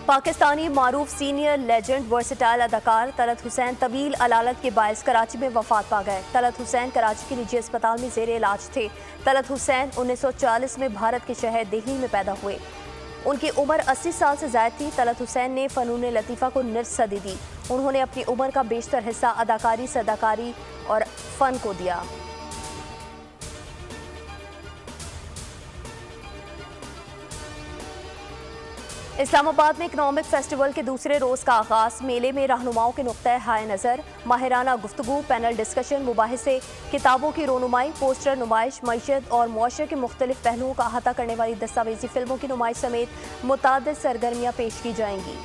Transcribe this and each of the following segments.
पाकिस्तानी मारूफ senior legend versatile अदाकार तलत हुसैन तवील अलालत के बायस कराची में वफात पा गए। तलत हुसैन कराची के निजी अस्पताल में जेर इलाज थे। तलत हुसैन 1940 में भारत के शहर दिल्ली में पैदा हुए। उनकी उम्र 80 साल से ज़ायद थी। तलत हुसैन ने फ़नून लतीफ़ा को निस्फ सदी दी। उन्होंने अपनी उम्र का बेशतर हिस्सा अदाकारी, सदाकारी और फ़न को दिया। इस्लामाबाद में इकनॉमिक फेस्टिवल के दूसरे रोज़ का आगाज़। मेले में रहनुमाओं के नुक्ता हाय नज़र, माहिराना गुफ्तगू, पैनल डिस्कशन, मुबाहिसे, किताबों की रोनुमाई, पोस्टर नुमाइश, मईशत और मुआशरे के मुख्तलिफ पहलुओं का अहाता करने वाली दस्तावेजी फिल्मों की नुमाइश समेत मुतादिद सरगर्मियाँ पेश की जाएंगी।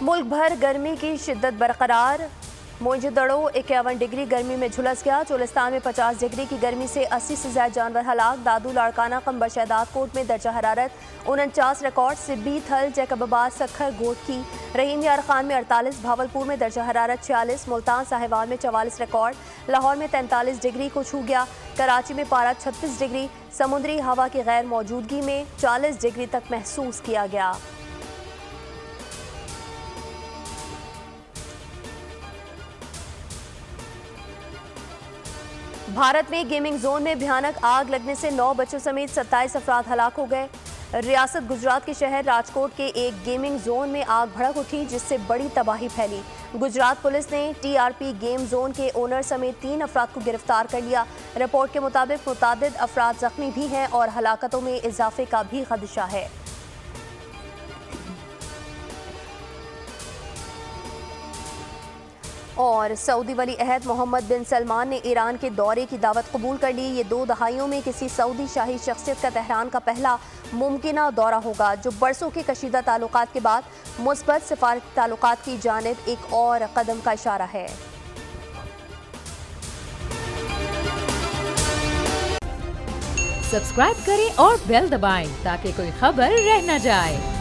मुल्क भर गर्मी की शिद्दत बरकरार। मोइंजोदड़ो 51 डिग्री गर्मी में झुलस गया। चोलिस्तान में 50 डिग्री की गर्मी से 80 से ज्यादा जानवर हलाक। दादू, लाड़काना, कंबर शहदाद कोट में दर्जा हरारत 49 रिकॉर्ड। सिब्बी, थल, जैकबाबाद, सखर, गोटकी, रहीम यार खान में 48, भावलपुर में दर्जा हरारत 46, मुल्तान साहिवाल में 44 रिकॉर्ड। लाहौर में 43 डिग्री को छू गया। कराची में पारा 36 डिग्री समुद्री हवा की गैर मौजूदगी में 40 डिग्री तक महसूस किया गया। भारत में गेमिंग जोन में भयानक आग लगने से 9 बच्चों समेत 27 अफराद हलाक हो गए। रियासत गुजरात के शहर राजकोट के एक गेमिंग जोन में आग भड़क उठी, जिससे बड़ी तबाही फैली। गुजरात पुलिस ने टीआरपी गेम जोन के ओनर समेत 3 अफराद को गिरफ्तार कर लिया। रिपोर्ट के मुताबिक मुतादिद अफराद जख्मी भी हैं और हलाकतों में इजाफे का भी खदशा है। और सऊदी वली अहद मोहम्मद बिन सलमान ने ईरान के दौरे की दावत कबूल कर ली। ये 2 दहाइयों में किसी सऊदी शाही शख्सियत का तेहरान का पहला मुमकिना दौरा होगा, जो बरसों के कशीदा ताल्लुकात के बाद मुस्बत सिफारती ताल्लुकात की जानिब एक और कदम का इशारा है। सब्सक्राइब करें और बेल दबाएं ताकि कोई खबर रह न जाए।